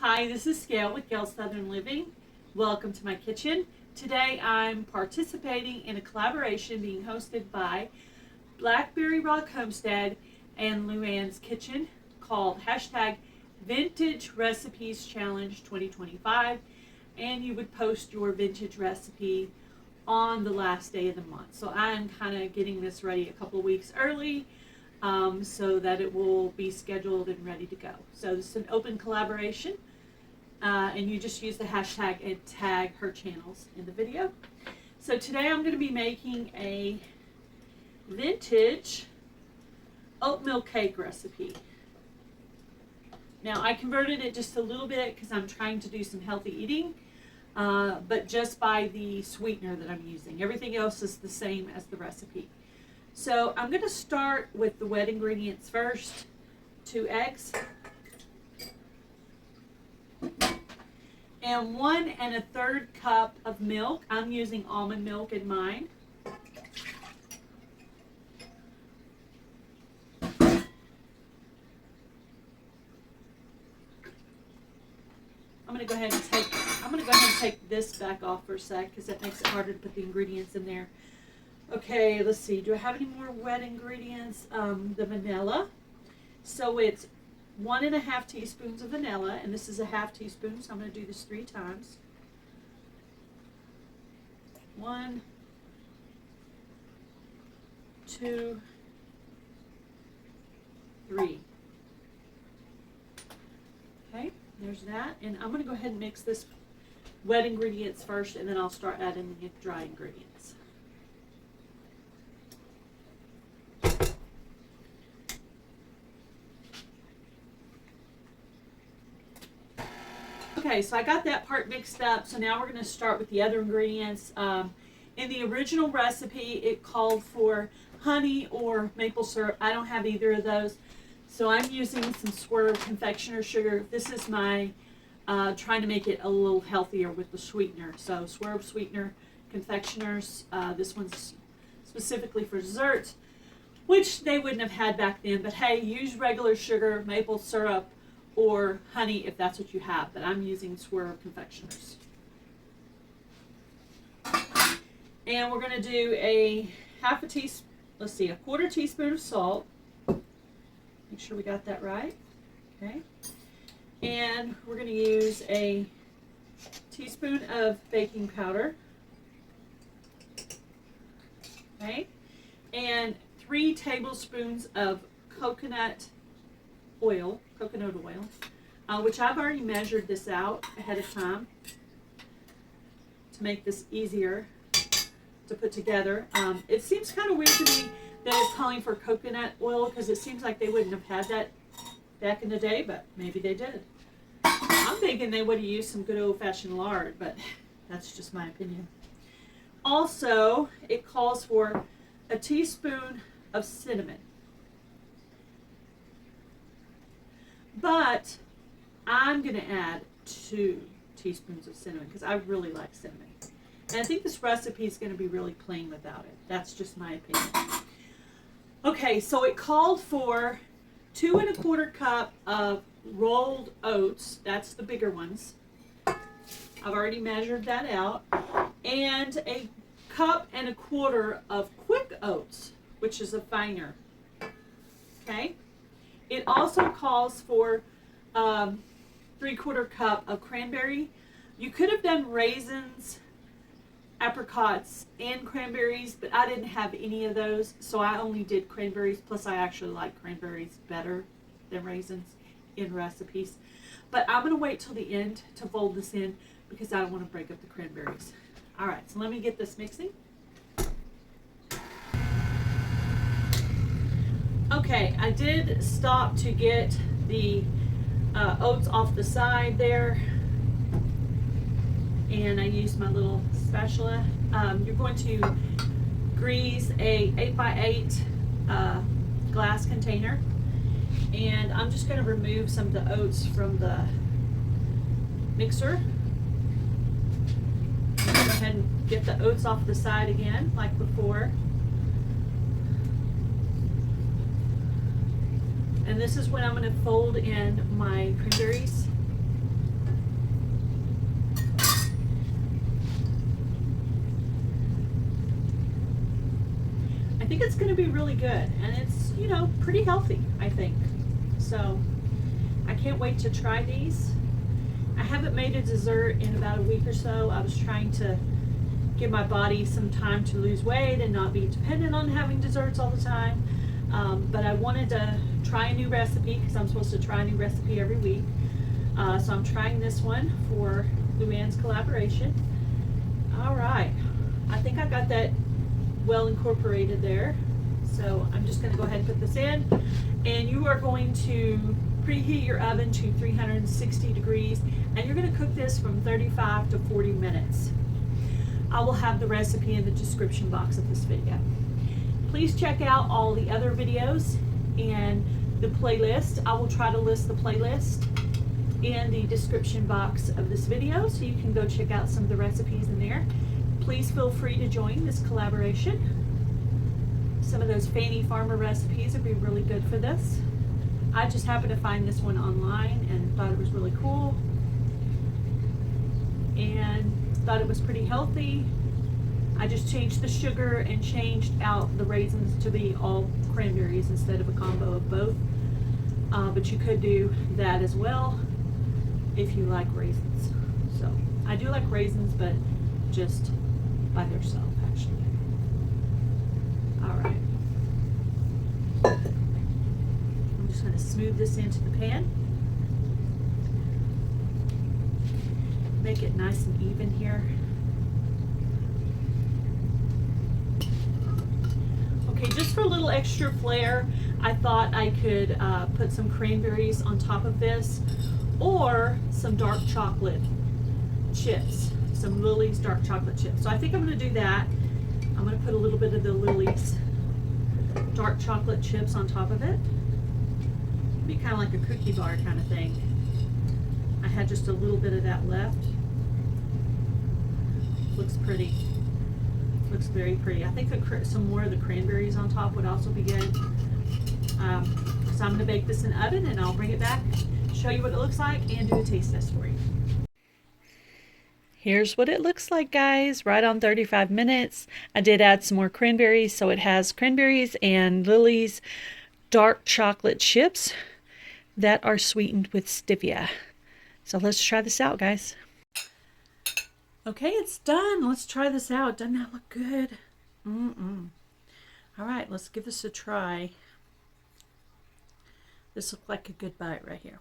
Hi, this is Gail with Gail's Southern Living. Welcome to my kitchen. Today I'm participating in a collaboration being hosted by Blackberry Rock Homestead and Luann's Kitchen called #Vintage Recipes Challenge 2025, and you would post your vintage recipe on the last day of the month. So I'm kind of getting this ready a couple of weeks early so that it will be scheduled and ready to go. So this is an open collaboration, and you just use the hashtag and tag her channels in the video. So today I'm going to be making a vintage oatmeal cake recipe. Now I converted it just a little bit because I'm trying to do some healthy eating, but just by the sweetener that I'm using. Everything else is the same as the recipe. So I'm going to start with the wet ingredients first. 2 eggs and 1 1/3 cup of milk. I'm using almond milk in mine. I'm going to go ahead and take this back off for a sec because that makes it harder to put the ingredients in there. Okay, let's see. Do I have any more wet ingredients? The vanilla. So it's 1 1/2 teaspoons of vanilla, and this is a 1/2 teaspoon, so I'm going to do this 3 times. 1, 2, 3. Okay, there's that. And I'm going to go ahead and mix this wet ingredients first, and then I'll start adding the dry ingredients. Okay, so I got that part mixed up, so now we're going to start with the other ingredients. In the original recipe, it called for honey or maple syrup. I don't have either of those, so I'm using some Swerve confectioner sugar. This is my trying to make it a little healthier with the sweetener. So Swerve sweetener confectioners. This one's specifically for dessert, which they wouldn't have had back then, but hey, use regular sugar, maple syrup, or honey if that's what you have, but I'm using Swerve confectioners. And we're going to do a 1/4 teaspoon of salt. Make sure we got that right. Okay. And we're going to use a teaspoon of baking powder. Okay. And 3 tablespoons of coconut oil, which I've already measured this out ahead of time to make this easier to put together. It seems kind of weird to me that it's calling for coconut oil because it seems like they wouldn't have had that back in the day, but maybe they did. I'm thinking they would have used some good old-fashioned lard, but that's just my opinion. Also, it calls for a teaspoon of cinnamon. But I'm going to add 2 teaspoons of cinnamon because I really like cinnamon. And I think this recipe is going to be really plain without it. That's just my opinion. Okay, so it called for 2 1/4 cup of rolled oats. That's the bigger ones. I've already measured that out. And a 1.25 cups of quick oats, which is a finer. Okay. It also calls for 3/4 cup of cranberry. You could have done raisins, apricots, and cranberries, but I didn't have any of those, so I only did cranberries. Plus, I actually like cranberries better than raisins in recipes. But I'm going to wait till the end to fold this in because I don't want to break up the cranberries. All right, so let me get this mixing. Okay, I did stop to get the oats off the side there, and I used my little spatula. You're going to grease a 8x8 glass container, and I'm just going to remove some of the oats from the mixer. Go ahead and get the oats off the side again, like before. And this is when I'm going to fold in my cranberries. it's going to be really good, and it's, you know, pretty healthy, I think. So I can't wait to try these. I haven't made a dessert in about a week or so. I was trying to give my body some time to lose weight and not be dependent on having desserts all the time. But I wanted to try a new recipe because I'm supposed to try a new recipe every week. So I'm trying this one for Luann's collaboration. All right, I think I got that well incorporated there. So I'm just going to go ahead and put this in, and you are going to preheat your oven to 360 degrees, and you're going to cook this from 35 to 40 minutes. I will have the recipe in the description box of this video. Please check out all the other videos and the playlist. I will try to list the playlist in the description box of this video, so you can go check out some of the recipes in there. Please feel free to join this collaboration. Some of those Fanny Farmer recipes would be really good for this. I just happened to find this one online and thought it was really cool, and thought it was pretty healthy. I just changed the sugar and changed out the raisins to be all cranberries instead of a combo of both. But you could do that as well if you like raisins. So I do like raisins, but just by themselves, actually. All right. I'm just going to smooth this into the pan. Make it nice and even here. Okay, just for a little extra flair, I thought I could put some cranberries on top of this, or some dark chocolate chips, some Lily's dark chocolate chips. So I think I'm going to do that. I'm going to put a little bit of the Lily's dark chocolate chips on top of it. It'd be kind of like a cookie bar kind of thing. I had just a little bit of that left. Looks pretty. Looks very pretty. I think some more of the cranberries on top would also be good. So I'm going to bake this in the oven, and I'll bring it back, show you what it looks like, and do a taste test for you. Here's what it looks like, guys. Right on 35 minutes. I did add some more cranberries, so it has cranberries and Lily's dark chocolate chips that are sweetened with stevia. So let's try this out, guys. Okay, it's done. Let's try this out. Doesn't that look good? All right, let's give this a try. This looks like a good bite right here.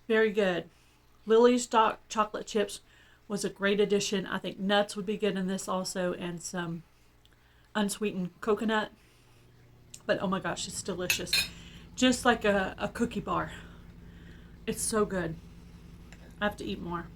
Very good. Lily's dark chocolate chips was a great addition. I think nuts would be good in this also, and some unsweetened coconut. But oh my gosh, it's delicious. Just like a cookie bar. It's so good. I have to eat more.